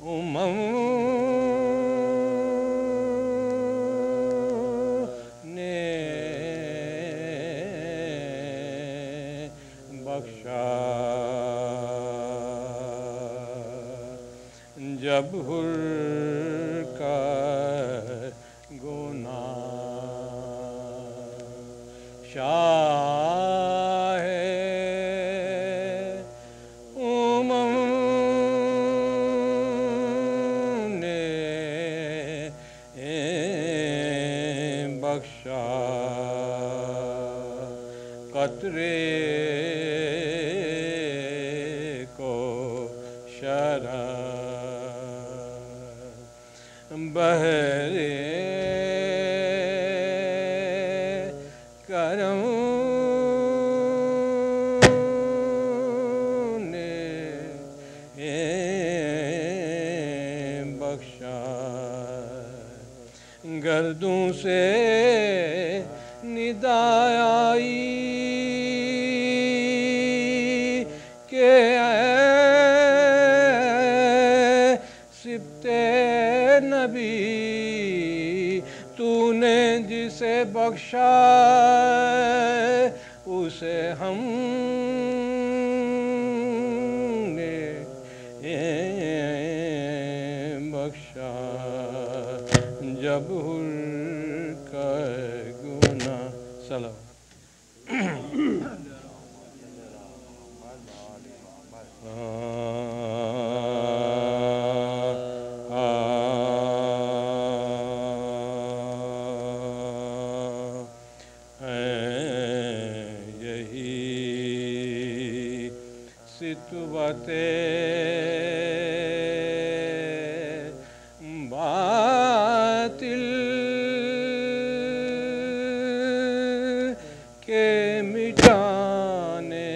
امم نے بخشا جب حر کا گناہ شاہ امم نے بخشا قطرے کو شراب بحر کرم نے بخشا گردوں سے ندا آئی کہ اے سبط نبی تو نے جسے بخشا اسے ہم نے بخشا جب حر کا گناہ سلام یہی ستوت باطل کے مٹانے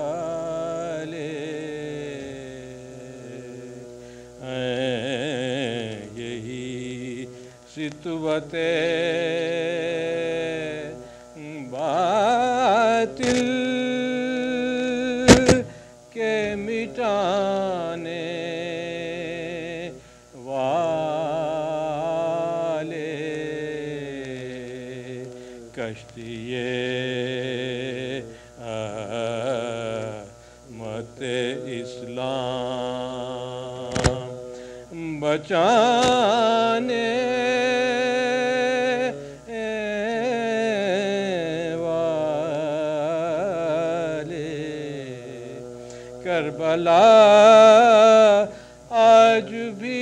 والے ہیں یہی ستوت باطل کے مٹانے والے کشتی احمد اسلام بچانے کربلا آج بھی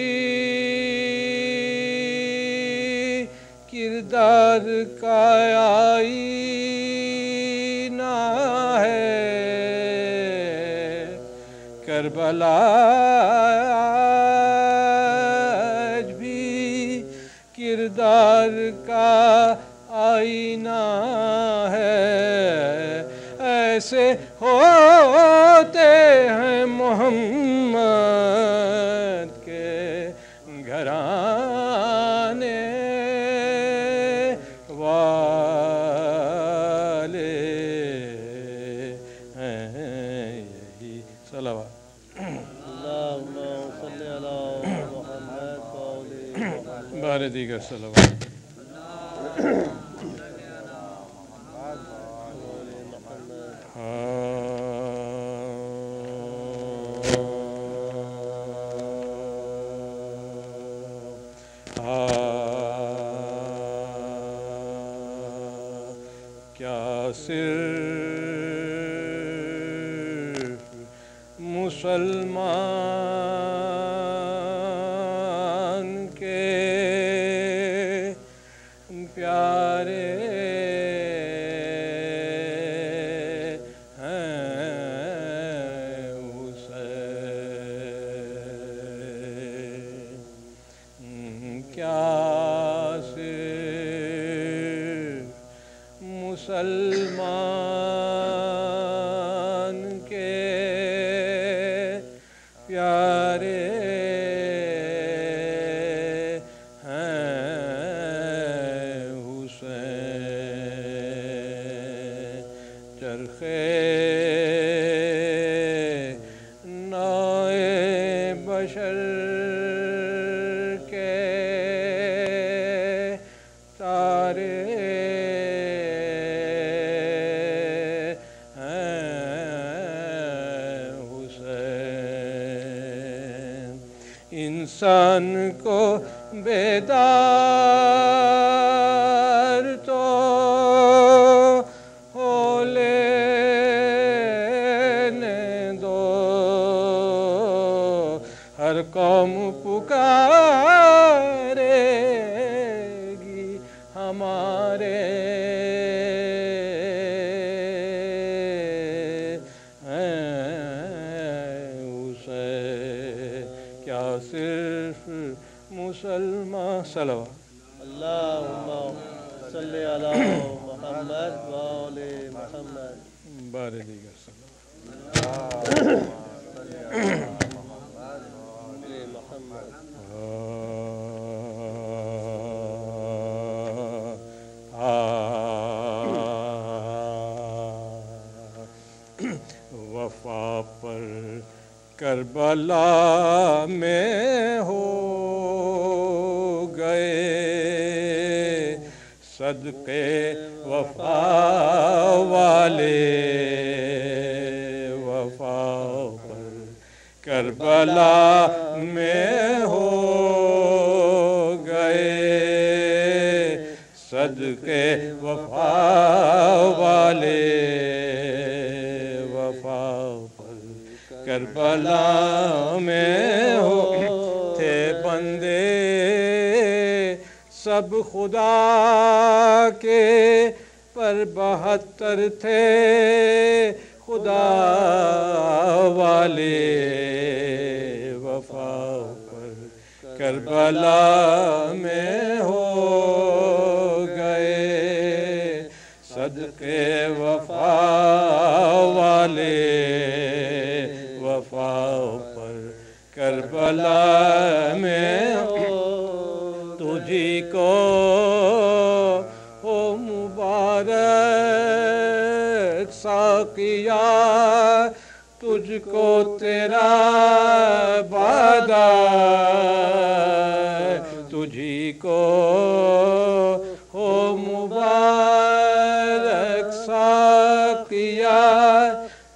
کردار کا آئینہ ہے کربلا آج بھی کردار کا آئینہ ہے ایسے ہوتے ہیں محمد کے گھرانے والے ہیں یہی صلوات اللہم صلی علی محمد بارے دیگر صلوات کیا صرف مسلمان کے پیارے مسلمان کے پیارے ہیں حسین چرخے حسین انسان کو بیدار تو ہو لینے دو ہر قوم پکارے گی ہمارے حسین کیا صرف مسلمان صلوات اللہم صلی علی محمد و آل محمد بار دیگر صلوات وفا پر کربلا میں ہو گئے صدقے وفا والے وفا پر کربلا میں ہو گئے صدقے وفا والے وفا پر کربلا میں ہو تھے بندے سب خدا کے پر 72 تھے خدا والے وفا پر کربلا میں ہو گئے صدقے وفا والے وفا پر کربلا میں ہو تجھی کو ہو مبارک ساقیا تجھ کو تیرا وعدہ تجھی کو ہو مبارک ساقیا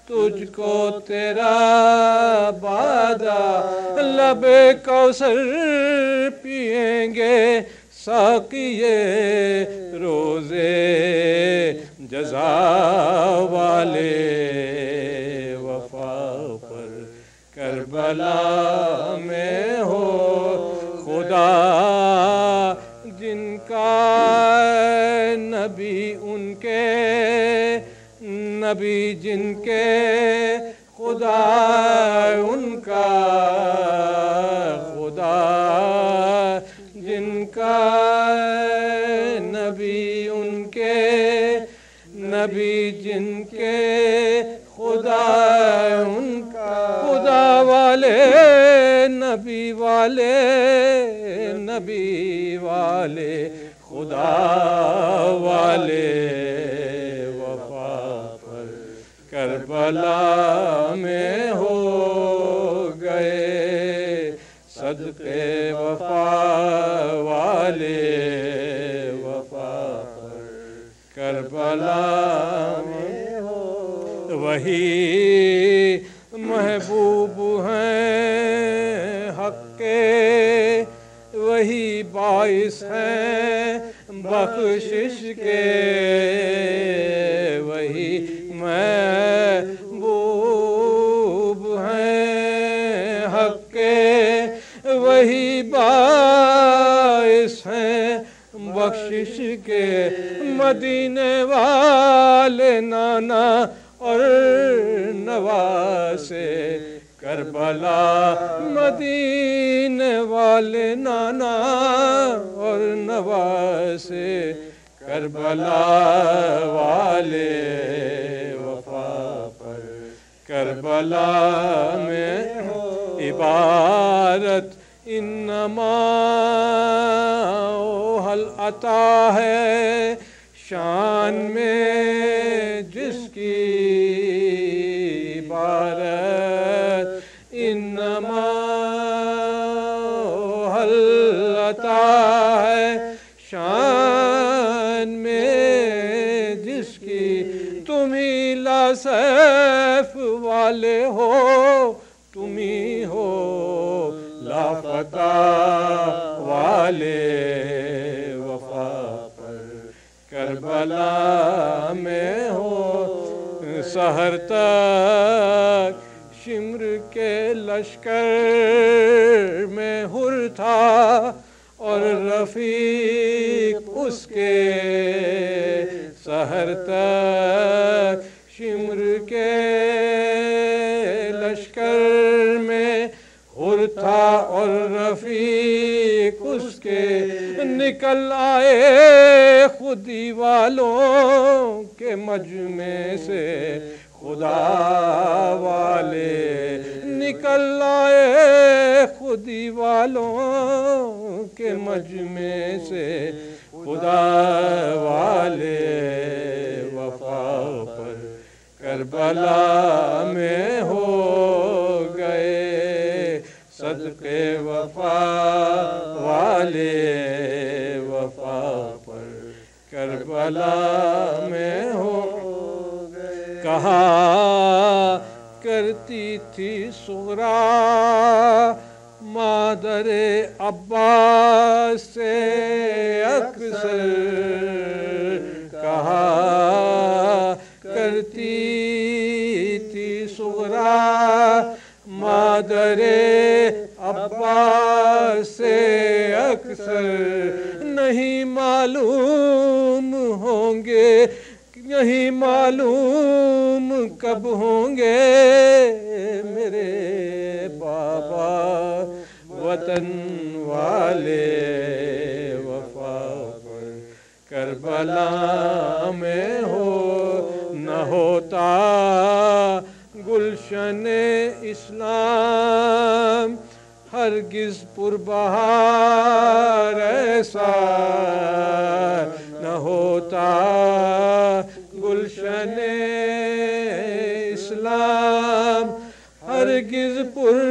تجھ کو تیرا وعدہ لب کوثر پئیں گے ساقیے روزے جزا والے وفا پر کربلا میں ہو خدا جن کا نبی ان کے نبی جن کے خدا ان کا خدا جن کا نبی ان کے نبی جن کے خدا ان کا خدا والے نبی والے نبی والے خدا والے وفا پر کربلا میں ہو گئے صدقے وفا والے وفا پر کربلا میں ہو وہی محبوب ہیں حق کے وہی باعث ہیں بخشش کے وہی محبوب ہیں حق کے وہی باعث ہیں بخشش کے مدینے والے نانا اور نواسے کربلا مدینے والے نانا اور نواسے کربلا والے وفا پر کربلا میں عبارت انما حل عطا ہے شان میں جس کی عبارت انما حل عطا ہے شان میں جس کی تم ہی لا سکتے کیف والے ہو تم ہی ہو، لافتہ والے وفا پر کربلا میں ہو، سحر تک شمر کے لشکر میں حر تھا اور رفیق اس کے، سحر تک شمر کے لشکر میں حر تھا اور رفیق اس کے، نکل آئے خودی والوں کے مجمع سے خدا والے، نکل آئے خودی والوں کے مجمع سے خدا والے، وفا پر کربلا میں ہو گئے، صدقے وفا والے وفا پر کربلا میں ہو گئے۔ کہا کرتی تھی سغرا مادر عباس سے اکثر، کہا کرتی تھی سغرا مادر عباس سے اکثر، نہیں معلوم ہوں گے، نہیں معلوم کب ہوں گے میرے بابا وطن والے، وفا پر کربلا میں ہو، نہ ہوتا گلشن اسلام ہرگز پربہار ایسا، نہ ہوتا گلشن اسلام ہرگز پربہار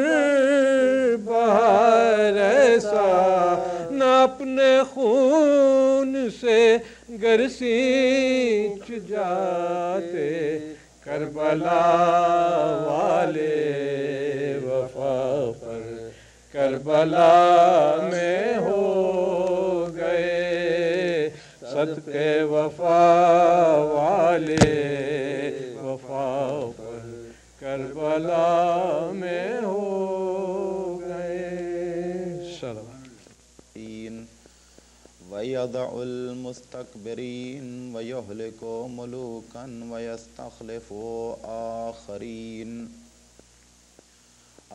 ایسا، نہ اپنے خون سے گر سینچ جاتے کربلا والے، وفا پر کربلا میں ہو گئے، صدقے وفا والے وفا پر کربلا میں ہو گئے۔ سلام وَيَضَعُ الْمُسْتَكْبِرِينَ وَيُهْلِكُ مُلُوكًا وَيَسْتَخْلِفُ آخَرِينَ۔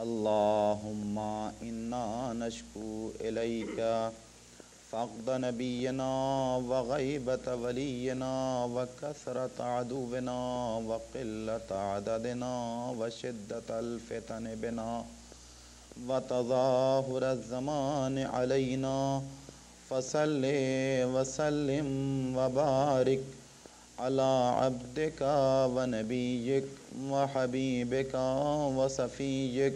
اللہم انا نشکو الیک فقد نبینا وغیبت ولینا وکثرت عدونا وقلت عددنا وشدت الفتن بنا وتظاہر الزمان علینا، فصل وسلم وبارک علی عبدک ونبیک وحبیبک وصفیک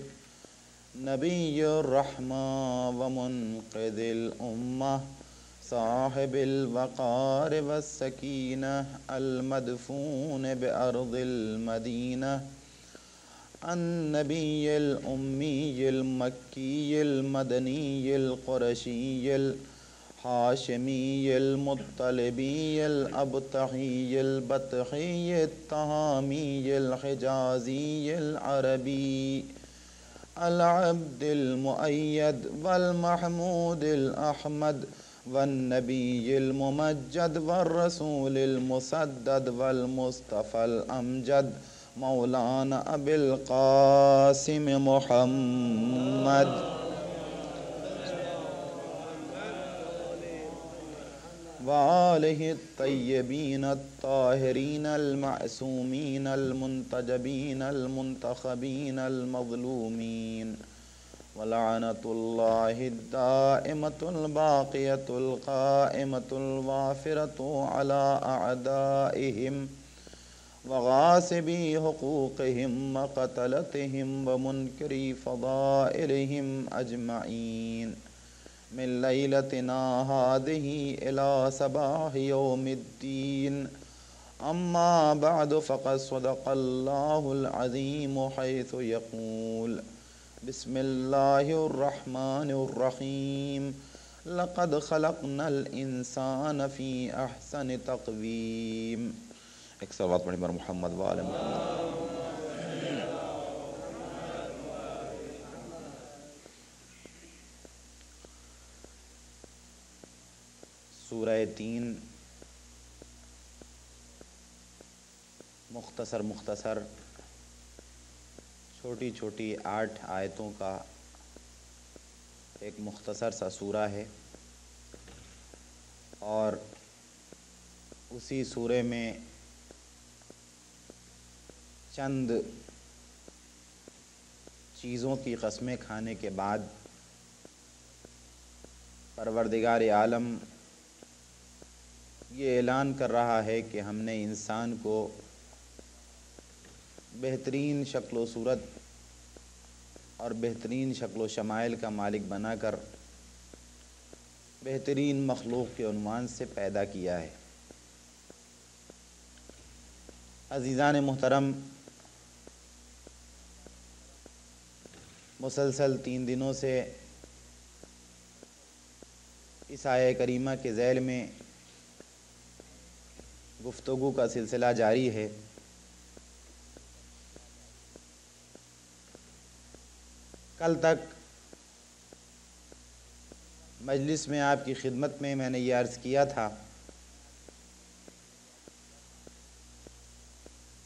نبی الرحمہ ومنقذ الامہ صاحب الوقار والسکینہ المدفون بأرض المدینہ، النبی الامی المکی المدنی القرشی الحاشمی المطلبی الابتحی البطحی التہامی الحجازی العربی العبد المؤید والمحمود الاحمد والنبی الممجد والرسول المسدد والمصطفى الامجد مولانا ابی القاسم محمد وآلہ الطیبین الطاہرین المعصومین المنتجبین المنتخبین المظلومین، ولعنۃ اللہ الدائمۃ الباقیۃ القائمۃ الوافرۃ علی اعدائہم وغاصبی حقوقہم وقتلتہم ومنکری فضائلہم اجمعین، من لیلتنا هذه إلى صباح يوم الدين، أما بعد فقد صدق الله العظيم حيث يقول بسم الله الرحمن الرحيم لقد خلقنا الإنسان في أحسن تقويم. ایک صلوات پڑھیں بر محمد و آل محمد. سورہ 3 مختصر چھوٹی چھوٹی 8 آیتوں کا ایک مختصر سا سورہ ہے، اور اسی سورے میں چند چیزوں کی قسمیں کھانے کے بعد پروردگار عالم یہ اعلان کر رہا ہے کہ ہم نے انسان کو بہترین شکل و صورت اور بہترین شکل و شمائل کا مالک بنا کر بہترین مخلوق کے عنوان سے پیدا کیا ہے. عزیزان محترم، مسلسل 3 دنوں سے اس آیہ کریمہ کے ذیل میں گفتگو کا سلسلہ جاری ہے. کل تک مجلس میں آپ کی خدمت میں نے یہ عرض کیا تھا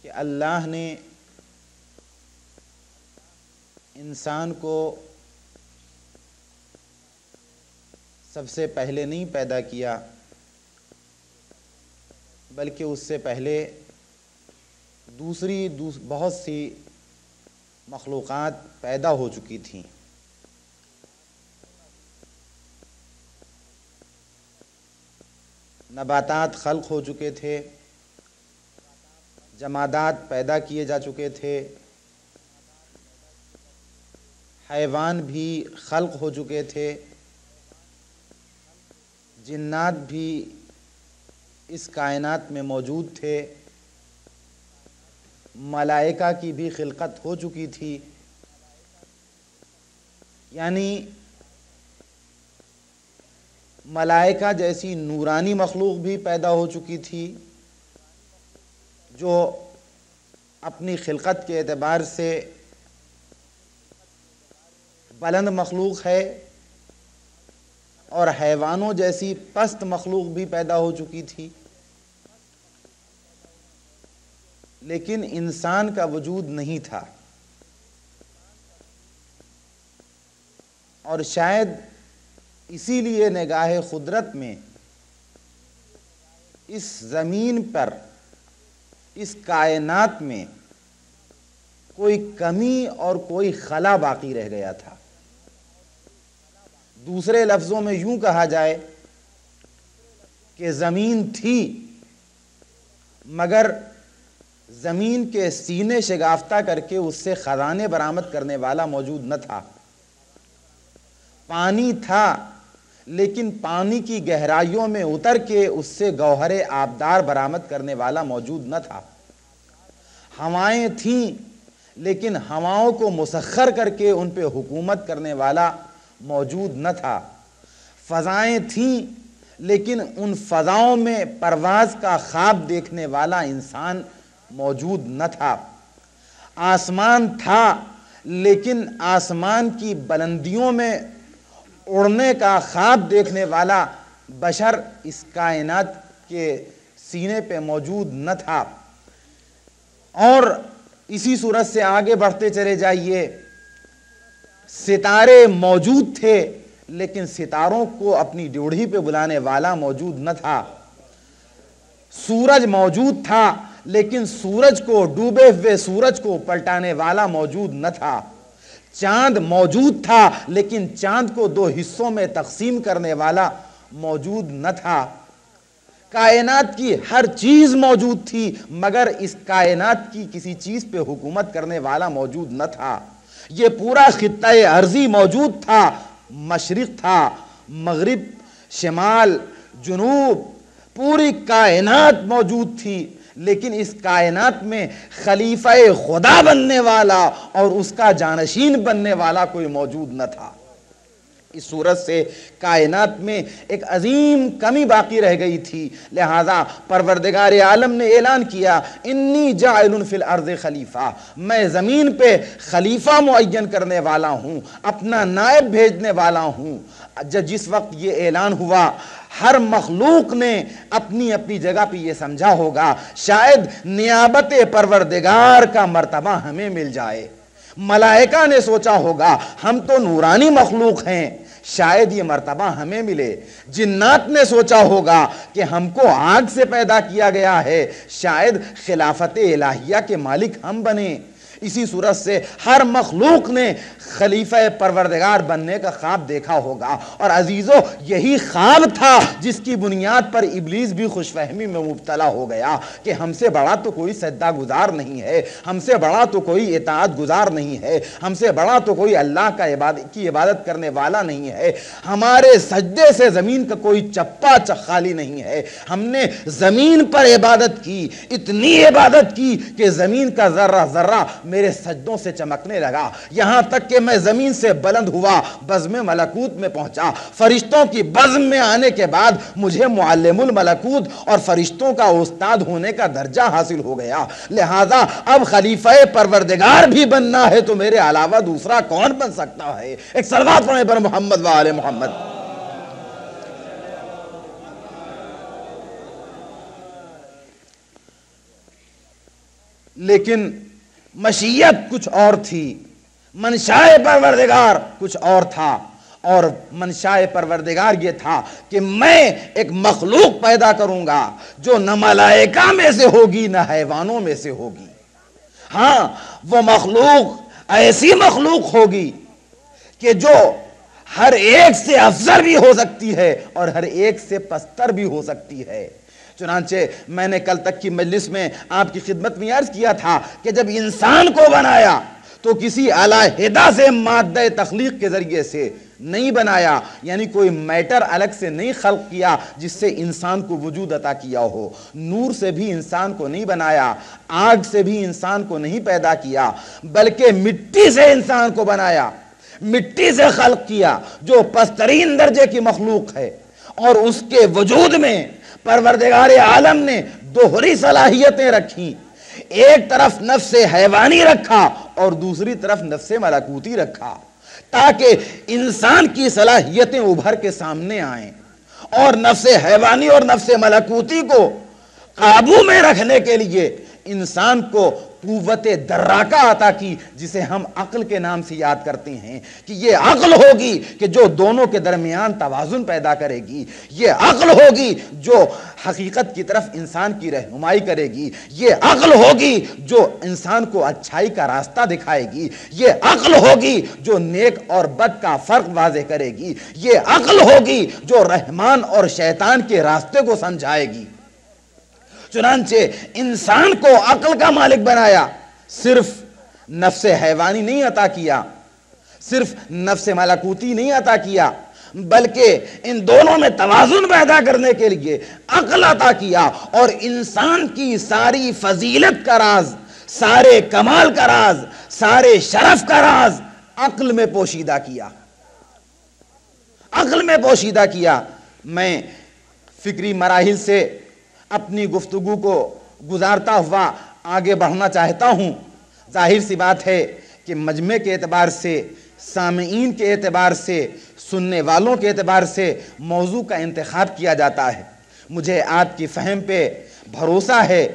کہ اللہ نے انسان کو سب سے پہلے نہیں پیدا کیا، بلکہ اس سے پہلے دوسری بہت سی مخلوقات پیدا ہو چکی تھیں. نباتات خلق ہو چکے تھے، جمادات پیدا کیے جا چکے تھے، حیوان بھی خلق ہو چکے تھے، جنات بھی اس کائنات میں موجود تھے، ملائکہ کی بھی خلقت ہو چکی تھی. یعنی ملائکہ جیسی نورانی مخلوق بھی پیدا ہو چکی تھی جو اپنی خلقت کے اعتبار سے بلند مخلوق ہے، اور حیوانوں جیسی پست مخلوق بھی پیدا ہو چکی تھی. لیکن انسان کا وجود نہیں تھا، اور شاید اسی لیے نگاہ قدرت میں اس زمین پر، اس کائنات میں کوئی کمی اور کوئی خلا باقی رہ گیا تھا. دوسرے لفظوں میں یوں کہا جائے کہ زمین تھی، مگر زمین کے سینے شگافتہ کر کے اس سے خزانے برآمد کرنے والا موجود نہ تھا. پانی تھا، لیکن پانی کی گہرائیوں میں اتر کے اس سے گوہر آبدار برآمد کرنے والا موجود نہ تھا. ہوائیں تھیں، لیکن ہواؤں کو مسخر کر کے ان پہ حکومت کرنے والا موجود نہ تھا. فضائیں تھیں، لیکن ان فضاؤں میں پرواز کا خواب دیکھنے والا انسان موجود نہ تھا. آسمان تھا، لیکن آسمان کی بلندیوں میں اڑنے کا خواب دیکھنے والا بشر اس کائنات کے سینے پہ موجود نہ تھا. اور اسی صورت سے آگے بڑھتے چلے جائیے، ستارے موجود تھے، لیکن ستاروں کو اپنی ڈیوڑھی پہ بلانے والا موجود نہ تھا. سورج موجود تھا، لیکن سورج کو، ڈوبے ہوئے سورج کو پلٹانے والا موجود نہ تھا. چاند موجود تھا، لیکن چاند کو 2 حصوں میں تقسیم کرنے والا موجود نہ تھا. کائنات کی ہر چیز موجود تھی، مگر اس کائنات کی کسی چیز پہ حکومت کرنے والا موجود نہ تھا. یہ پورا خطہ ارضی موجود تھا، مشرق تھا، مغرب، شمال، جنوب، پوری کائنات موجود تھی، لیکن اس کائنات میں خلیفہ خدا بننے والا اور اس کا جانشین بننے والا کوئی موجود نہ تھا۔ اس صورت سے کائنات میں ایک عظیم کمی باقی رہ گئی تھی، لہذا پروردگار عالم نے اعلان کیا انی جاعل فی الارض خلیفہ، میں زمین پہ خلیفہ معین کرنے والا ہوں، اپنا نائب بھیجنے والا ہوں۔ جس وقت یہ اعلان ہوا ہر مخلوق نے اپنی اپنی جگہ پہ یہ سمجھا ہوگا شاید نیابت پروردگار کا مرتبہ ہمیں مل جائے۔ ملائکہ نے سوچا ہوگا ہم تو نورانی مخلوق ہیں، شاید یہ مرتبہ ہمیں ملے۔ جنات نے سوچا ہوگا کہ ہم کو آگ سے پیدا کیا گیا ہے، شاید خلافت الہیہ کے مالک ہم بنیں۔ اسی صورت سے ہر مخلوق نے خلیفہ پروردگار بننے کا خواب دیکھا ہوگا، اور عزیزو یہی خواب تھا جس کی بنیاد پر ابلیس بھی خوش فہمی میں مبتلا ہو گیا کہ ہم سے بڑا تو کوئی سجدہ گزار نہیں ہے، ہم سے بڑا تو کوئی اطاعت گزار نہیں ہے، ہم سے بڑا تو کوئی اللہ کی عبادت کرنے والا نہیں ہے، ہمارے سجدے سے زمین کا کوئی چپا خالی نہیں ہے۔ ہم نے زمین پر عبادت کی، اتنی عبادت کی کہ زمین کا ذرہ ذرہ میرے سجدوں سے چمکنے لگا، یہاں تک کہ میں زمین سے بلند ہوا، بزم ملکوت میں پہنچا۔ فرشتوں کی بزم میں آنے کے بعد مجھے معلم الملکوت اور فرشتوں کا استاد ہونے کا درجہ حاصل ہو گیا، لہذا اب خلیفہ پروردگار بھی بننا ہے تو میرے علاوہ دوسرا کون بن سکتا ہے؟ ایک صلوات پڑھیں پر محمد و آل محمد۔ لیکن مشیت کچھ اور تھی، منشاء پروردگار کچھ اور تھا، اور منشاء پروردگار یہ تھا کہ میں ایک مخلوق پیدا کروں گا جو نہ ملائکہ میں سے ہوگی نہ حیوانوں میں سے ہوگی۔ ہاں وہ مخلوق ایسی مخلوق ہوگی کہ جو ہر ایک سے افضل بھی ہو سکتی ہے اور ہر ایک سے پستر بھی ہو سکتی ہے۔ چنانچہ میں نے کل تک کی مجلس میں آپ کی خدمت میں عرض کیا تھا کہ جب انسان کو بنایا تو کسی علیحدہ سے مادہ تخلیق کے ذریعے سے نہیں بنایا، یعنی کوئی میٹر الگ سے نہیں خلق کیا جس سے انسان کو وجود عطا کیا ہو۔ نور سے بھی انسان کو نہیں بنایا، آگ سے بھی انسان کو نہیں پیدا کیا، بلکہ مٹی سے انسان کو بنایا، مٹی سے خلق کیا جو پسترین درجے کی مخلوق ہے، اور اس کے وجود میں پروردگار عالم نے دوہری صلاحیتیں رکھی، ایک طرف نفس حیوانی رکھا اور دوسری طرف نفس ملکوتی رکھا، تاکہ انسان کی صلاحیتیں ابھر کے سامنے آئیں، اور نفس حیوانی اور نفس ملکوتی کو قابو میں رکھنے کے لیے انسان کو قوت دراکہ عطا کی، جسے ہم عقل کے نام سے یاد کرتے ہیں کہ یہ عقل ہوگی کہ جو دونوں کے درمیان توازن پیدا کرے گی، یہ عقل ہوگی جو حقیقت کی طرف انسان کی رہنمائی کرے گی، یہ عقل ہوگی جو انسان کو اچھائی کا راستہ دکھائے گی، یہ عقل ہوگی جو نیک اور بد کا فرق واضح کرے گی، یہ عقل ہوگی جو رحمان اور شیطان کے راستے کو سمجھائے گی۔ چنانچہ انسان کو عقل کا مالک بنایا، صرف نفس حیوانی نہیں عطا کیا، صرف نفس ملکوتی نہیں عطا کیا، بلکہ ان دونوں میں توازن پیدا کرنے کے لیے عقل عطا کیا، اور انسان کی ساری فضیلت کا راز، سارے کمال کا راز، سارے شرف کا راز عقل میں پوشیدہ کیا، عقل میں پوشیدہ کیا۔ میں فکری مراحل سے اپنی گفتگو کو گزارتا ہوا آگے بڑھنا چاہتا ہوں۔ ظاہر سی بات ہے کہ مجمع کے اعتبار سے، سامعین کے اعتبار سے، سننے والوں کے اعتبار سے موضوع کا انتخاب کیا جاتا ہے۔ مجھے آپ کی فہم پہ بھروسہ ہے،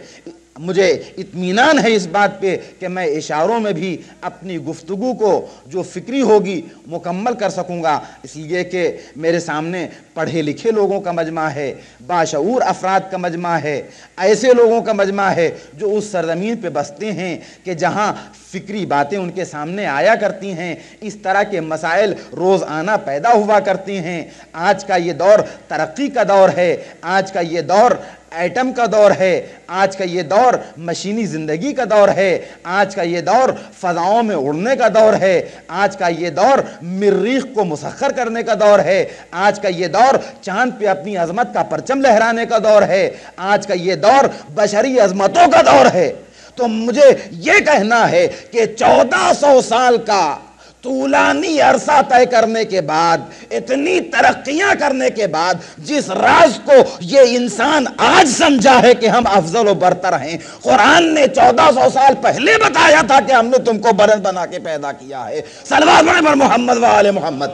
مجھے اطمینان ہے اس بات پہ کہ میں اشاروں میں بھی اپنی گفتگو کو جو فکری ہوگی مکمل کر سکوں گا، اس لیے کہ میرے سامنے پڑھے لکھے لوگوں کا مجمع ہے، باشعور افراد کا مجمع ہے، ایسے لوگوں کا مجمع ہے جو اس سرزمین پہ بستے ہیں کہ جہاں فکری باتیں ان کے سامنے آیا کرتی ہیں، اس طرح کے مسائل روزانہ پیدا ہوا کرتے ہیں۔ آج کا یہ دور ترقی کا دور ہے، آج کا یہ دور ایٹم کا دور ہے، آج کا یہ دور مشینی زندگی کا دور ہے، آج کا یہ دور فضاؤں میں اڑنے کا دور ہے، آج کا یہ دور مریخ کو مسخر کرنے کا دور ہے، آج کا یہ دور چاند پہ اپنی عظمت کا پرچم لہرانے کا دور ہے، آج کا یہ دور بشری عظمتوں کا دور ہے۔ تو مجھے یہ کہنا ہے کہ 1400 سال کا طولانی عرصہ طے کرنے کے بعد، اتنی ترقیاں کرنے کے بعد، جس راز کو یہ انسان آج سمجھا ہے کہ ہم افضل و برتر ہیں، قرآن نے 1400 سال پہلے بتایا تھا کہ ہم نے تم کو بلند بنا کے پیدا کیا ہے۔ صلوات پڑھیں پر محمد و آل محمد۔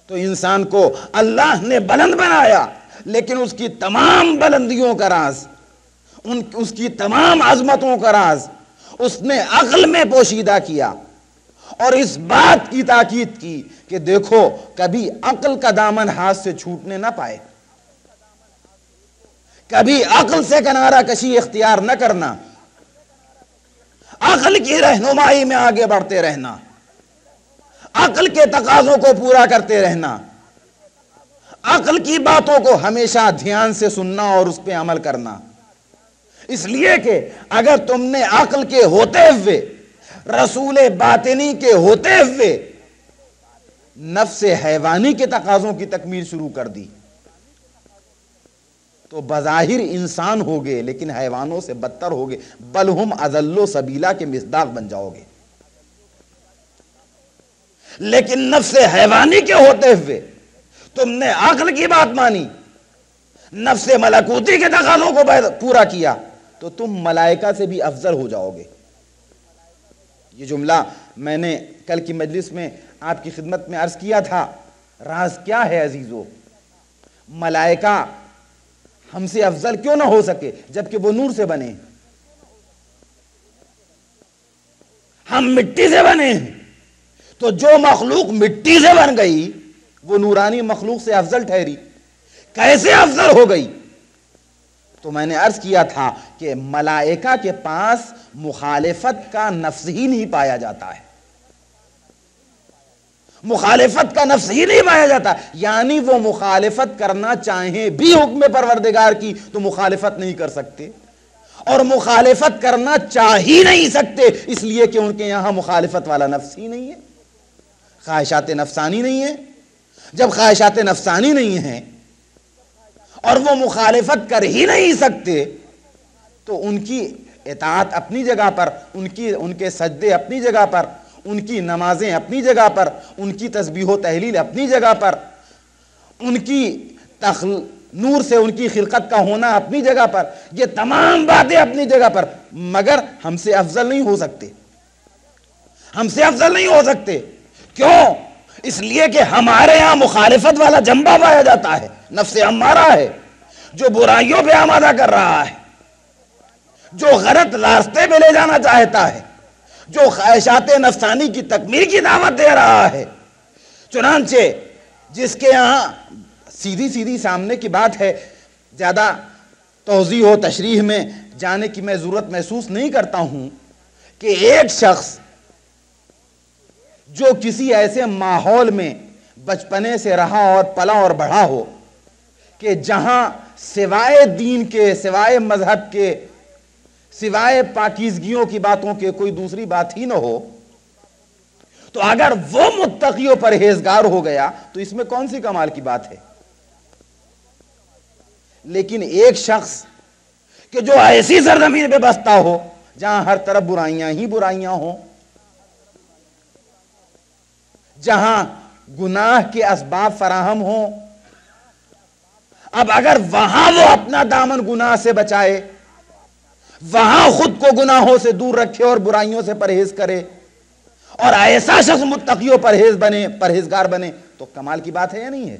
تو انسان کو اللہ نے بلند بنایا، لیکن اس کی تمام بلندیوں کا راز، اس کی تمام عظمتوں کا راز اس نے عقل میں پوشیدہ کیا، اور اس بات کی تاکید کی کہ دیکھو کبھی عقل کا دامن ہاتھ سے چھوٹنے نہ پائے، کبھی عقل سے کنارہ کشی اختیار نہ کرنا، عقل کی رہنمائی میں آگے بڑھتے رہنا، عقل کے تقاضوں کو پورا کرتے رہنا، عقل کی باتوں کو ہمیشہ دھیان سے سننا اور اس پہ عمل کرنا۔ اس لیے کہ اگر تم نے عقل کے ہوتے ہوئے، رسول باطنی کے ہوتے ہوئے نفس حیوانی کے تقاضوں کی تکمیل شروع کر دی تو بظاہر انسان ہوگے لیکن حیوانوں سے بدتر ہوگے، بل ہم اضل و سبیلا کے مصداق بن جاؤ گے۔ لیکن نفس حیوانی کے ہوتے ہوئے تم نے عقل کی بات مانی، نفس ملکوتی کے تقاضوں کو پورا کیا، تو تم ملائکہ سے بھی افضل ہو جاؤ گے۔ یہ جملہ میں نے کل کی مجلس میں آپ کی خدمت میں عرض کیا تھا۔ راز کیا ہے عزیزو؟ ملائکہ ہم سے افضل کیوں نہ ہو سکے جبکہ وہ نور سے بنے؟ ہم مٹی سے بنے ہیں، تو جو مخلوق مٹی سے بن گئی وہ نورانی مخلوق سے افضل ٹھہری، کیسے افضل ہو گئی؟ تو میں نے عرض کیا تھا کہ ملائکہ کے پاس مخالفت کا نفس ہی نہیں پایا جاتا ہے، مخالفت کا نفس ہی نہیں پایا جاتا، یعنی وہ مخالفت کرنا چاہیں بھی حکم پروردگار کی تو مخالفت نہیں کر سکتے، اور مخالفت کرنا چاہ ہی نہیں سکتے اس لیے کہ ان کے یہاں مخالفت والا نفس ہی نہیں ہے، خواہشات نفسانی نہیں ہے۔ جب خواہشات نفسانی نہیں ہیں اور وہ مخالفت کر ہی نہیں سکتے تو ان کی اطاعت اپنی جگہ پر، ان کے سجدے اپنی جگہ پر، ان کی نمازیں اپنی جگہ پر، ان کی تسبیح و تحلیل اپنی جگہ پر، ان کی نور سے ان کی خلقت کا ہونا اپنی جگہ پر، یہ تمام باتیں اپنی جگہ پر، مگر ہم سے افضل نہیں ہو سکتے، ہم سے افضل نہیں ہو سکتے۔ کیوں؟ اس لیے کہ ہمارے ہاں مخالفت والا جنبہ پایا جاتا ہے، نفس امارہ ہے جو برائیوں پہ آمادہ کر رہا ہے، جو غلط راستے پہ لے جانا چاہتا ہے، جو خواہشات نفسانی کی تکمیل کی دعوت دے رہا ہے۔ چنانچہ جس کے یہاں سیدھی سامنے کی بات ہے، زیادہ توضیح و تشریح میں جانے کی میں ضرورت محسوس نہیں کرتا ہوں کہ ایک شخص جو کسی ایسے ماحول میں بچپنے سے رہا اور پلا اور بڑھا ہو کہ جہاں سوائے دین کے، سوائے مذہب کے، سوائے پاکیزگیوں کی باتوں کے کوئی دوسری بات ہی نہ ہو، تو اگر وہ متقی و پرہیزگار ہو گیا تو اس میں کون سی کمال کی بات ہے؟ لیکن ایک شخص کہ جو ایسی سرزمین پہ بستا ہو جہاں ہر طرف برائیاں ہی برائیاں ہوں، جہاں گناہ کے اسباب فراہم ہوں، اب اگر وہاں وہ اپنا دامن گناہ سے بچائے، وہاں خود کو گناہوں سے دور رکھے اور برائیوں سے پرہیز کرے، اور ایسا شخص متقی و پرہیزگار بنے، تو کمال کی بات ہے یا نہیں ہے؟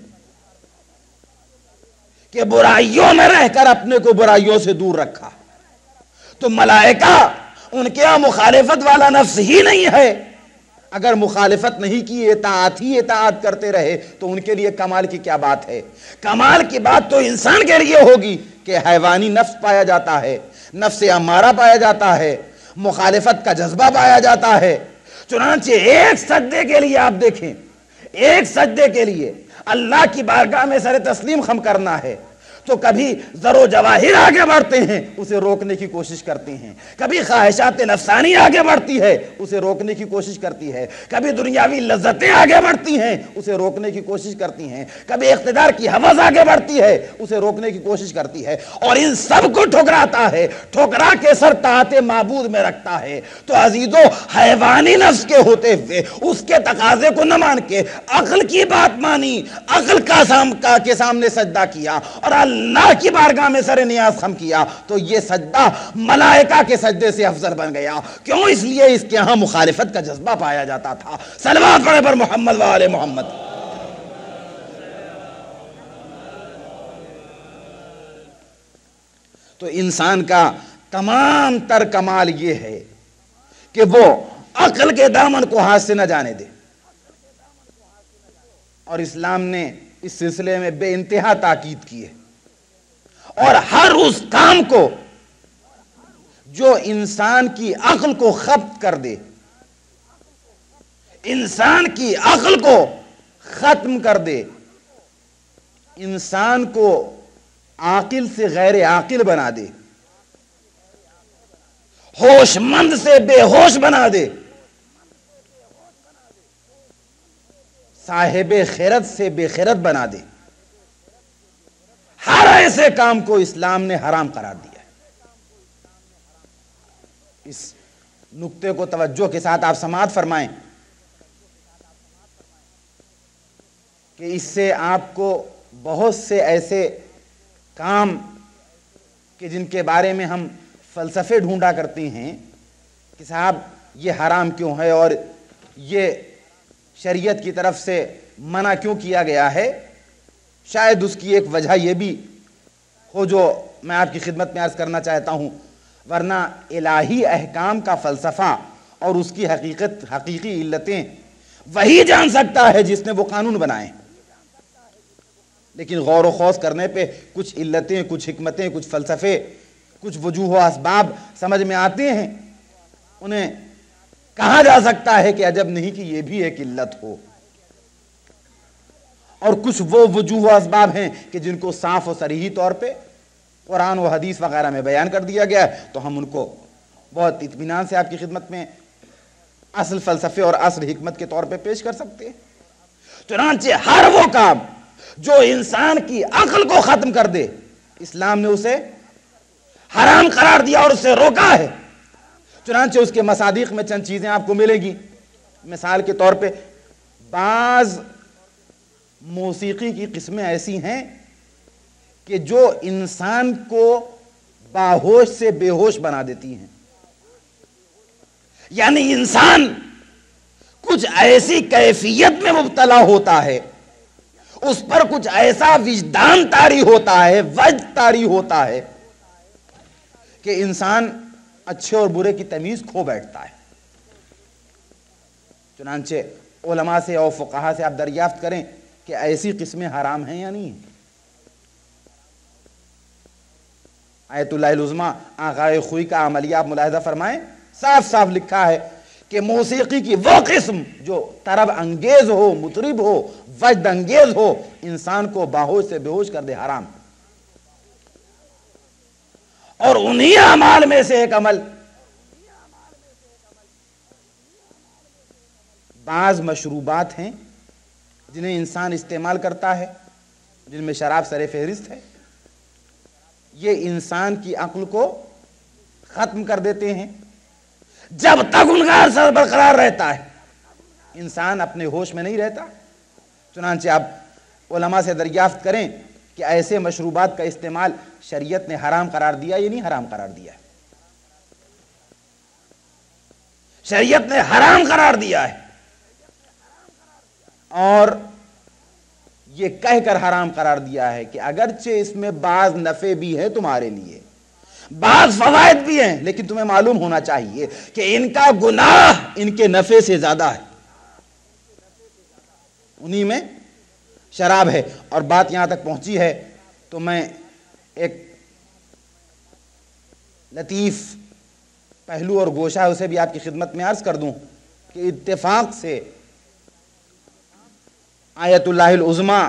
کہ برائیوں میں رہ کر اپنے کو برائیوں سے دور رکھا۔ تو ملائکہ ان کے یہاں مخالفت والا نفس ہی نہیں ہے، اگر مخالفت نہیں کی، اطاعت ہی اطاعت کرتے رہے تو ان کے لیے کمال کی کیا بات ہے؟ کمال کی بات تو انسان کے لیے ہوگی کہ حیوانی نفس پایا جاتا ہے، نفس امارہ پایا جاتا ہے، مخالفت کا جذبہ پایا جاتا ہے۔ چنانچہ ایک سجدے کے لیے آپ دیکھیں، ایک سجدے کے لیے اللہ کی بارگاہ میں سر تسلیم خم کرنا ہے تو کبھی زر و جواہر آگے بڑھتے ہیں، اسے روکنے کی کوشش کرتے ہیں، کبھی خواہشات نفسانی آگے بڑھتی ہے، اسے روکنے کی کوشش کرتی ہے، کبھی دنیاوی لذتیں آگے بڑھتی ہیں، اسے روکنے کی کوشش کرتی ہیں، کبھی اقتدار کی ہوس آگے بڑھتی ہے، اسے روکنے کی کوشش کرتی ہے، اور ان سب کو ٹھکراتا ہے، ٹھکرا کے سر طاعت معبود میں رکھتا ہے۔ تو عزیزو، حیوانی نفس کے ہوتے ہوئے اس کے تقاضے کو نہ مان کے عقل کی بات مانی، عقل کے سامنے سجدہ کیا اور اللہ کی بارگاہ میں سر نیاز خم کیا، تو یہ سجدہ ملائکہ کے سجدے سے افضل بن گیا۔ کیوں؟ اس لیے اس کے ہاں مخالفت کا جذبہ پایا جاتا تھا۔ صلوات پڑھے پر محمد و آل محمد۔ تو انسان کا تمام تر کمال یہ ہے کہ وہ عقل کے دامن کو ہاتھ سے نہ جانے دے، اور اسلام نے اس سلسلے میں بے انتہا تاکید کی ہے، اور ہر اس کام کو جو انسان کی عقل کو ختم کر دے، انسان کی عقل کو ختم کر دے، انسان کو عاقل سے غیر عاقل بنا دے، ہوش مند سے بے ہوش بنا دے، صاحب خیرت سے بے خیرت بنا دے، ہر ایسے کام کو اسلام نے حرام قرار دیا ہے۔ اس نقطے کو توجہ کے ساتھ آپ سماعت فرمائیں کہ اس سے آپ کو بہت سے ایسے کام کہ جن کے بارے میں ہم فلسفے ڈھونڈا کرتے ہیں کہ صاحب یہ حرام کیوں ہے اور یہ شریعت کی طرف سے منع کیوں کیا گیا ہے، شاید اس کی ایک وجہ یہ بھی ہو جو میں آپ کی خدمت میں عرض کرنا چاہتا ہوں، ورنہ الہی احکام کا فلسفہ اور اس کی حقیقی علتیں وہی جان سکتا ہے جس نے وہ قانون بنائے، لیکن غور و خوض کرنے پہ کچھ علتیں، کچھ حکمتیں، کچھ فلسفے، کچھ وجوہ و اسباب سمجھ میں آتے ہیں، انہیں کہا جا سکتا ہے کہ عجب نہیں کہ یہ بھی ایک علت ہو، اور کچھ وہ وجوہ و اسباب ہیں کہ جن کو صاف و صریحی طور پہ قرآن و حدیث وغیرہ میں بیان کر دیا گیا ہے، تو ہم ان کو بہت اطمینان سے آپ کی خدمت میں اصل فلسفے اور اصل حکمت کے طور پہ پیش کر سکتے ہیں۔ چنانچہ ہر وہ کام جو انسان کی عقل کو ختم کر دے، اسلام نے اسے حرام قرار دیا اور اسے روکا ہے۔ چنانچہ اس کے مصادیق میں چند چیزیں آپ کو ملے گی۔ مثال کے طور پہ بعض موسیقی کی قسمیں ایسی ہیں کہ جو انسان کو باہوش سے بے ہوش بنا دیتی ہیں، یعنی انسان کچھ ایسی کیفیت میں مبتلا ہوتا ہے، اس پر کچھ ایسا وجدان طاری ہوتا ہے، وجد طاری ہوتا ہے کہ انسان اچھے اور برے کی تمیز کھو بیٹھتا ہے۔ چنانچہ علماء سے اور فقہا سے آپ دریافت کریں کہ ایسی قسمیں حرام ہیں یا نہیں ہیں۔ آیت اللہ العظمیٰ آغائے خوئی کا عملیہ آپ ملاحظہ فرمائیں، صاف صاف لکھا ہے کہ موسیقی کی وہ قسم جو طرب انگیز ہو، مطرب ہو، وجد انگیز ہو، انسان کو باہوش سے بے ہوش کر دے، حرام۔ اور انہی اعمال میں سے ایک عمل، بعض مشروبات ہیں جنہیں انسان استعمال کرتا ہے، جن میں شراب سر فہرست ہے، یہ انسان کی عقل کو ختم کر دیتے ہیں۔ جب تک ان کا اثر برقرار رہتا ہے انسان اپنے ہوش میں نہیں رہتا۔ چنانچہ آپ علماء سے دریافت کریں کہ ایسے مشروبات کا استعمال شریعت نے حرام قرار دیا یا نہیں حرام قرار دیا ہے؟ شریعت نے حرام قرار دیا ہے، اور یہ کہہ کر حرام قرار دیا ہے کہ اگرچہ اس میں بعض نفع بھی ہے تمہارے لیے، بعض فوائد بھی ہیں، لیکن تمہیں معلوم ہونا چاہیے کہ ان کا گناہ ان کے نفع سے زیادہ ہے۔ انہی میں شراب ہے۔ اور بات یہاں تک پہنچی ہے تو میں ایک لطیف پہلو اور گوشہ اسے بھی آپ کی خدمت میں عرض کر دوں کہ اتفاق سے آیت اللہ العظمی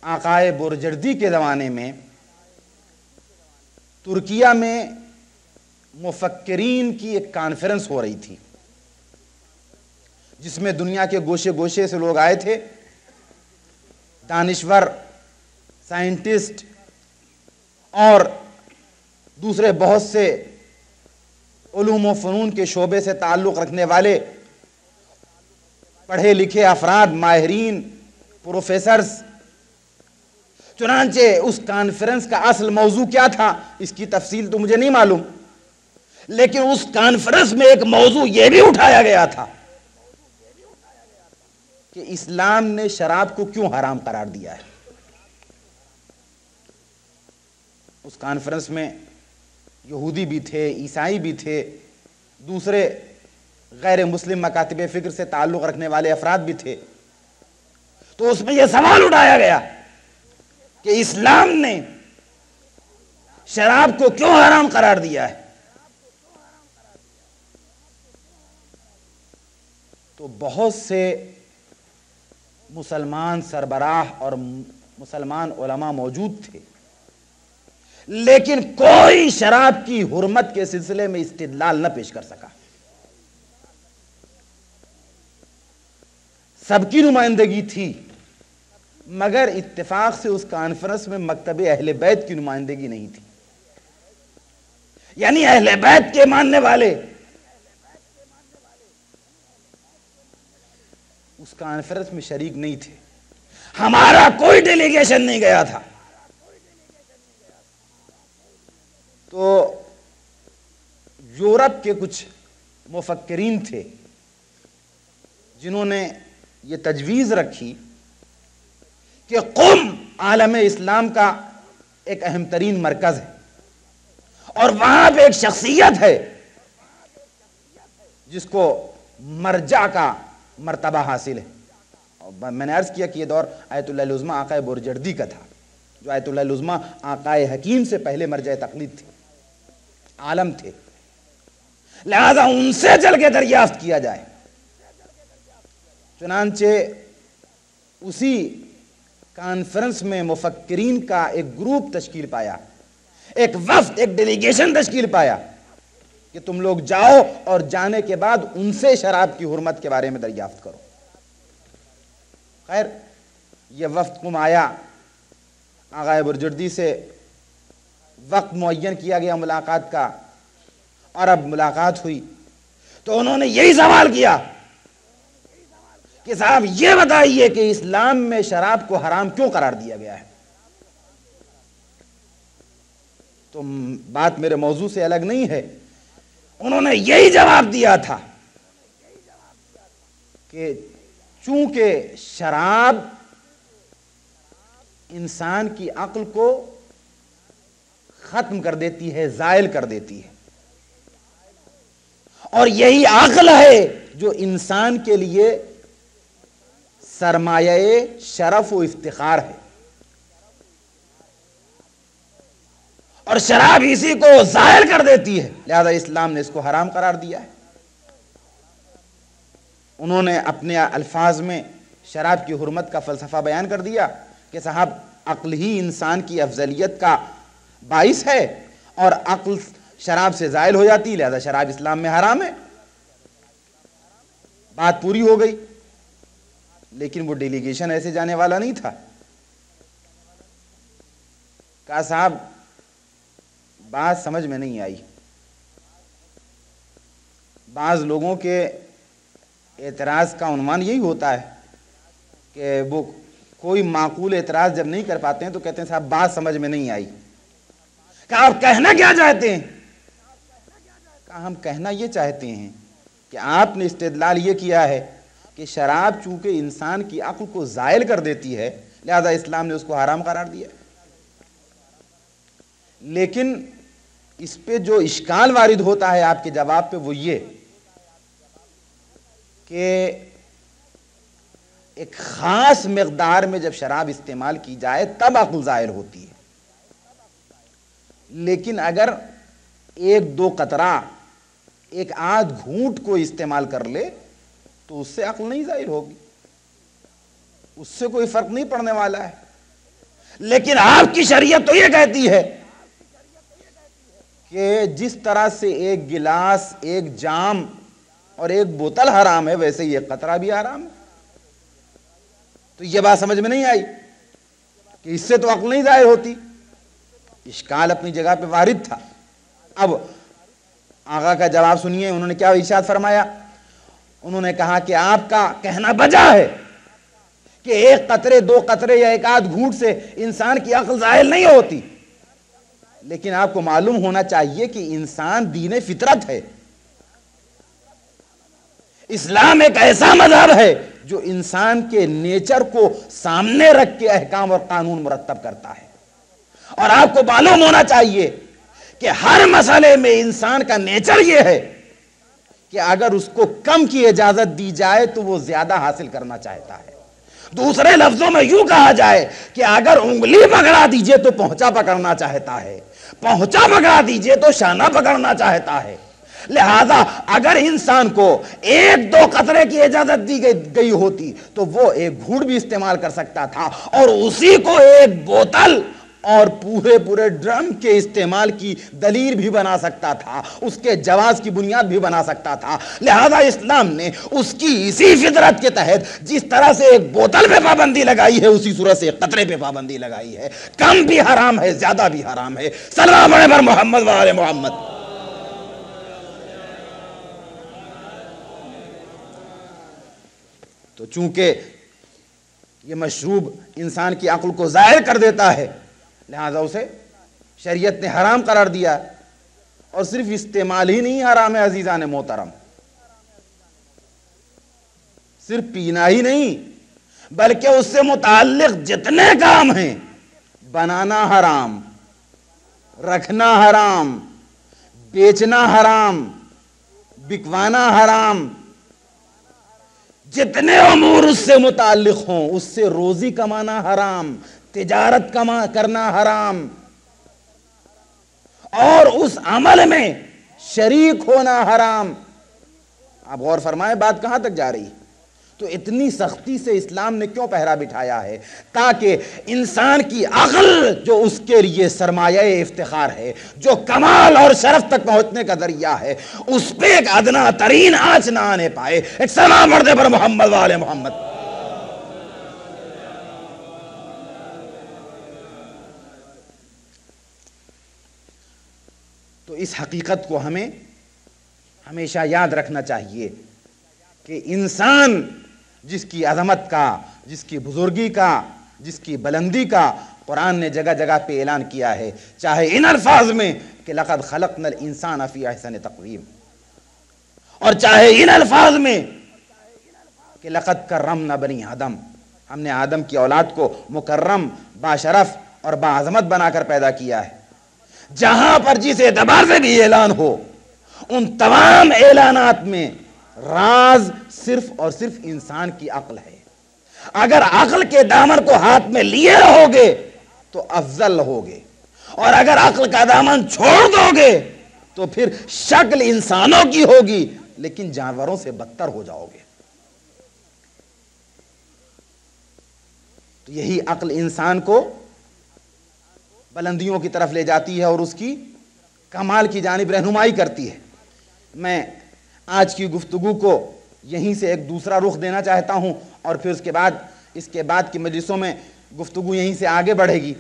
آقائے بورجردی کے زمانے میں ترکیہ میں مفکرین کی ایک کانفرنس ہو رہی تھی، جس میں دنیا کے گوشے گوشے سے لوگ آئے تھے، دانشور، سائنٹسٹ اور دوسرے بہت سے علوم و فنون کے شعبے سے تعلق رکھنے والے پڑھے لکھے افراد، ماہرین، پروفیسرز۔ چنانچہ اس کانفرنس کا اصل موضوع کیا تھا اس کی تفصیل تو مجھے نہیں معلوم، لیکن اس کانفرنس میں ایک موضوع یہ بھی اٹھایا گیا تھا کہ اسلام نے شراب کو کیوں حرام قرار دیا ہے۔ اس کانفرنس میں یہودی بھی تھے، عیسائی بھی تھے، دوسرے غیر مسلم مکاتب فکر سے تعلق رکھنے والے افراد بھی تھے۔ تو اس میں یہ سوال اٹھایا گیا کہ اسلام نے شراب کو کیوں حرام قرار دیا ہے؟ تو بہت سے مسلمان سربراہ اور مسلمان علماء موجود تھے، لیکن کوئی شراب کی حرمت کے سلسلے میں استدلال نہ پیش کر سکا۔ سب کی نمائندگی تھی، مگر اتفاق سے اس کانفرنس میں مکتب اہل بیت کی نمائندگی نہیں تھی، یعنی اہل بیت کے ماننے والے اس کانفرنس میں شریک نہیں تھے۔ ہمارا کوئی ڈیلیگیشن نہیں گیا تھا۔ تو یورپ کے کچھ مفکرین تھے جنہوں نے یہ تجویز رکھی کہ قم عالم اسلام کا ایک اہم ترین مرکز ہے، اور وہاں پہ ایک شخصیت ہے جس کو مرجع کا مرتبہ حاصل ہے۔ اور میں نے عرض کیا کہ یہ دور آیت اللہ العظمی آقائے بورجردی کا تھا، جو آیت اللہ العظمی آقائے حکیم سے پہلے مرجع تقلید تھے، عالم تھے، لہذا ان سے چل کے دریافت کیا جائے۔ چنانچہ اسی کانفرنس میں مفکرین کا ایک گروپ تشکیل پایا، ایک وفد، ایک ڈیلیگیشن تشکیل پایا کہ تم لوگ جاؤ اور جانے کے بعد ان سے شراب کی حرمت کے بارے میں دریافت کرو۔ خیر، یہ وفد قم آیا، آقائے بورجردی سے وقت معین کیا گیا ملاقات کا، اور اب ملاقات ہوئی تو انہوں نے یہی سوال کیا کہ صاحب یہ بتائیے کہ اسلام میں شراب کو حرام کیوں قرار دیا گیا ہے؟ تو بات میرے موضوع سے الگ نہیں ہے، انہوں نے یہی جواب دیا تھا کہ چونکہ شراب انسان کی عقل کو ختم کر دیتی ہے، زائل کر دیتی ہے، اور یہی عقل ہے جو انسان کے لیے سرمایہ شرف و افتخار ہے، اور شراب اسی کو زائل کر دیتی ہے، لہذا اسلام نے اس کو حرام قرار دیا ہے۔ انہوں نے اپنے الفاظ میں شراب کی حرمت کا فلسفہ بیان کر دیا کہ صاحب عقل ہی انسان کی افضلیت کا باعث ہے، اور عقل شراب سے زائل ہو جاتی ہے، لہذا شراب اسلام میں حرام ہے۔ بات پوری ہو گئی، لیکن وہ ڈیلیگیشن ایسے جانے والا نہیں تھا۔ کہا صاحب بات سمجھ میں نہیں آئی، بعض لوگوں کے اعتراض کا عنوان یہی ہوتا ہے کہ وہ کوئی معقول اعتراض جب نہیں کر پاتے ہیں تو کہتے ہیں صاحب بات سمجھ میں نہیں آئی۔ کہا آپ کہنا کیا چاہتے ہیں؟ کہا ہم کہنا یہ چاہتے ہیں کہ آپ نے استدلال یہ کیا ہے کہ شراب چونکہ انسان کی عقل کو زائل کر دیتی ہے، لہذا اسلام نے اس کو حرام قرار دیا، لیکن اس پہ جو اشکال وارد ہوتا ہے آپ کے جواب پہ وہ یہ کہ ایک خاص مقدار میں جب شراب استعمال کی جائے تب عقل زائل ہوتی ہے، لیکن اگر ایک دو قطرہ، ایک آدھ گھونٹ کو استعمال کر لے تو اس سے عقل نہیں زائل ہوگی۔ اس سے کوئی فرق نہیں پڑنے والا ہے. لیکن آپ کی شریعت تو یہ کہتی ہے کہ جس طرح سے ایک گلاس، ایک جام اور ایک بوتل حرام ہے، ویسے یہ قطرہ بھی حرام ہے. تو یہ بات سمجھ میں نہیں آئی کہ اس سے تو عقل نہیں ظاہر ہوتی. اشکال اپنی جگہ پہ وارد تھا. اب آقا کا جواب سنیے، انہوں نے کیا ارشاد فرمایا. انہوں نے کہا کہ آپ کا کہنا بجا ہے کہ ایک قطرے، دو قطرے یا ایک آدھ گھونٹ سے انسان کی عقل ظاہر نہیں ہوتی، لیکن آپ کو معلوم ہونا چاہیے کہ انسان دین فطرت ہے. اسلام ایک ایسا مذہب ہے جو انسان کے نیچر کو سامنے رکھ کے احکام اور قانون مرتب کرتا ہے. اور آپ کو معلوم ہونا چاہیے کہ ہر مسئلے میں انسان کا نیچر یہ ہے کہ اگر اس کو کم کی اجازت دی جائے تو وہ زیادہ حاصل کرنا چاہتا ہے. دوسرے لفظوں میں یوں کہا جائے کہ اگر انگلی پکڑا دیجئے تو پہنچا پکڑنا چاہتا ہے، پہنچا پکڑا دیجئے تو شانہ پکڑنا چاہتا ہے. لہذا اگر انسان کو ایک دو قطرے کی اجازت دی گئی ہوتی تو وہ ایک گھونٹ بھی استعمال کر سکتا تھا، اور اسی کو ایک بوتل اور پورے ڈرم کے استعمال کی دلیل بھی بنا سکتا تھا، اس کے جواز کی بنیاد بھی بنا سکتا تھا. لہذا اسلام نے اس کی اسی فطرت کے تحت جس طرح سے ایک بوتل پہ پابندی لگائی ہے، اسی صورت سے ایک قطرے پہ پابندی لگائی ہے. کم بھی حرام ہے، زیادہ بھی حرام ہے. سلام علیہ محمد و آل محمد. تو چونکہ یہ مشروب انسان کی عقل کو ظاہر کر دیتا ہے، لہذا اسے شریعت نے حرام قرار دیا. اور صرف استعمال ہی نہیں حرام ہے عزیزان محترم، صرف پینا ہی نہیں بلکہ اس سے متعلق جتنے کام ہیں، بنانا حرام، رکھنا حرام، بیچنا حرام، بکوانا حرام، جتنے امور اس سے متعلق ہوں، اس سے روزی کمانا حرام، تجارت کرنا حرام، اور اس عمل میں شریک ہونا حرام. آپ غور فرمائیں بات کہاں تک جا رہی ہے. تو اتنی سختی سے اسلام نے کیوں پہرا بٹھایا ہے؟ تاکہ انسان کی عقل جو اس کے لیے سرمایہ افتخار ہے، جو کمال اور شرف تک پہنچنے کا ذریعہ ہے، اس پہ ایک ادنا ترین آنچ نہ آنے پائے. ایک سلام پڑھ دے پر محمد و آل محمد. تو اس حقیقت کو ہمیں ہمیشہ یاد رکھنا چاہیے کہ انسان جس کی عظمت کا، جس کی بزرگی کا، جس کی بلندی کا قرآن نے جگہ جگہ پہ اعلان کیا ہے، چاہے ان الفاظ میں کہ لقد خلقنا الانسان فی احسن تقویم، اور چاہے ان الفاظ میں کہ لقد کرمنا بنی آدم، ہم نے آدم کی اولاد کو مکرم، باشرف اور باعظمت بنا کر پیدا کیا ہے. جہاں پر جس اعتبار سے بھی اعلان ہو، ان تمام اعلانات میں راز صرف اور صرف انسان کی عقل ہے. اگر عقل کے دامن کو ہاتھ میں لیے رہو گے تو افضل ہوگے، اور اگر عقل کا دامن چھوڑ دو گے تو پھر شکل انسانوں کی ہوگی لیکن جانوروں سے بدتر ہو جاؤ گے. تو یہی عقل انسان کو بلندیوں کی طرف لے جاتی ہے اور اس کی کمال کی جانب رہنمائی کرتی ہے. میں آج کی گفتگو کو یہیں سے ایک دوسرا رخ دینا چاہتا ہوں، اور پھر اس کے بعد کی مجلسوں میں گفتگو یہیں سے آگے بڑھے گی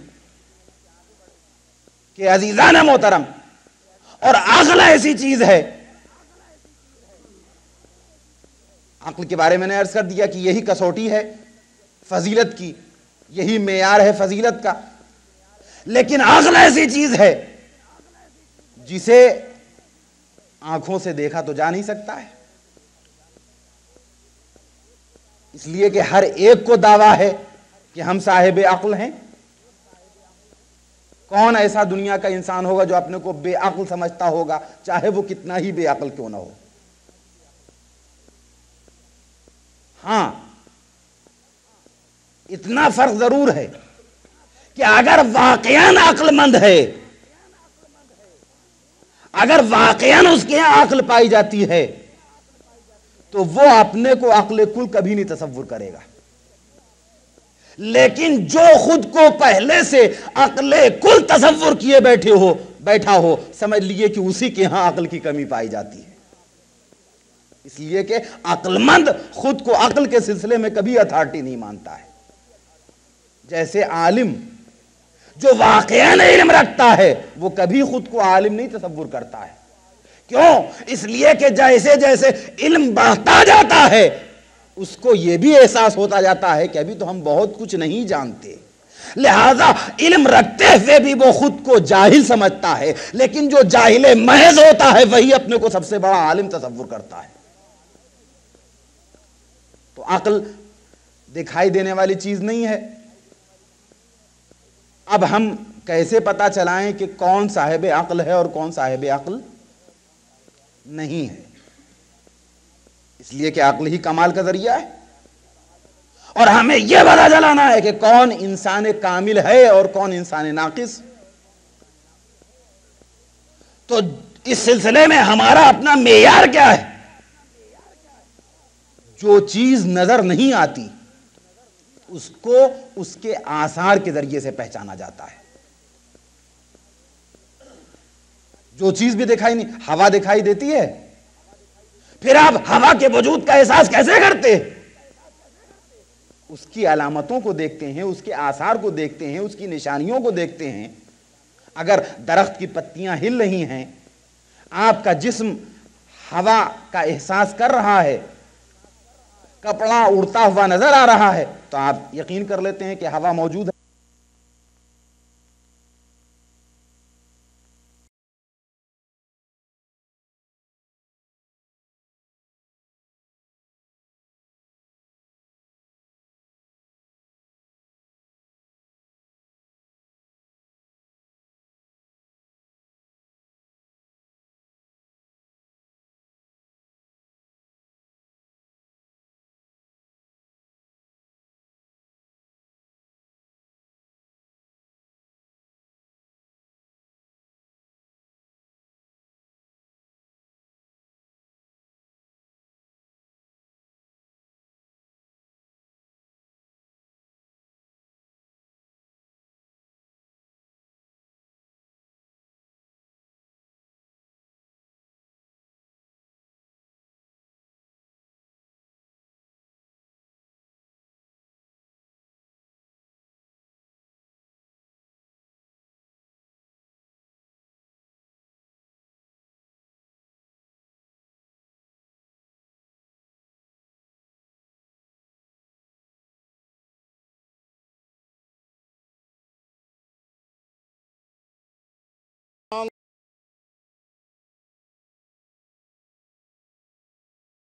کہ عزیزان محترم، اور عقل ایسی چیز ہے، عقل کے بارے میں نے عرض کر دیا کہ یہی کسوٹی ہے فضیلت کی، یہی معیار ہے فضیلت کا. لیکن عقل ایسی چیز ہے جسے آنکھوں سے دیکھا تو جا نہیں سکتا ہے، اس لیے کہ ہر ایک کو دعویٰ ہے کہ ہم صاحب عقل ہیں. کون ایسا دنیا کا انسان ہوگا جو اپنے کو بے عقل سمجھتا ہوگا، چاہے وہ کتنا ہی بے عقل کیوں نہ ہو. ہاں، اتنا فرق ضرور ہے کہ اگر واقعاً عقل مند ہے، اگر واقعاً اس کے یہاں عقل پائی جاتی ہے تو وہ اپنے کو عقل کل کبھی نہیں تصور کرے گا. لیکن جو خود کو پہلے سے عقل کل تصور کیے بیٹھا ہو سمجھ لیے کہ اسی کے ہاں عقل کی کمی پائی جاتی ہے، اس لیے کہ عقل مند خود کو عقل کے سلسلے میں کبھی اتھارٹی نہیں مانتا ہے۔ جیسے عالم جو واقعاً علم رکھتا ہے وہ کبھی خود کو عالم نہیں تصور کرتا ہے، کیوں؟ اس لیے کہ جیسے جیسے علم بڑھتا جاتا ہے اس کو یہ بھی احساس ہوتا جاتا ہے کہ ابھی تو ہم بہت کچھ نہیں جانتے، لہذا علم رکھتے ہوئے بھی وہ خود کو جاہل سمجھتا ہے، لیکن جو جاہل محض ہوتا ہے وہی اپنے کو سب سے بڑا عالم تصور کرتا ہے۔ تو عقل دکھائی دینے والی چیز نہیں ہے۔ اب ہم کیسے پتا چلائیں کہ کون صاحب عقل ہے اور کون صاحب عقل نہیں ہے؟ اس لیے کہ عقل ہی کمال کا ذریعہ ہے، اور ہمیں یہ پتا چلانا ہے کہ کون انسان کامل ہے اور کون انسان ناقص۔ تو اس سلسلے میں ہمارا اپنا معیار کیا ہے؟ جو چیز نظر نہیں آتی اس کو اس کے آثار کے ذریعے سے پہچانا جاتا ہے۔ جو چیز بھی دکھائی نہیں، ہوا دکھائی دیتی ہے، پھر آپ ہوا کے وجود کا احساس کیسے کرتے؟ اس کی علامتوں کو دیکھتے ہیں، اس کے آثار کو دیکھتے ہیں، اس کی نشانیوں کو دیکھتے ہیں۔ اگر درخت کی پتیاں ہل رہی ہیں، آپ کا جسم ہوا کا احساس کر رہا ہے، کپڑا اڑتا ہوا نظر آ رہا ہے، تو آپ یقین کر لیتے ہیں کہ ہوا موجود ہے۔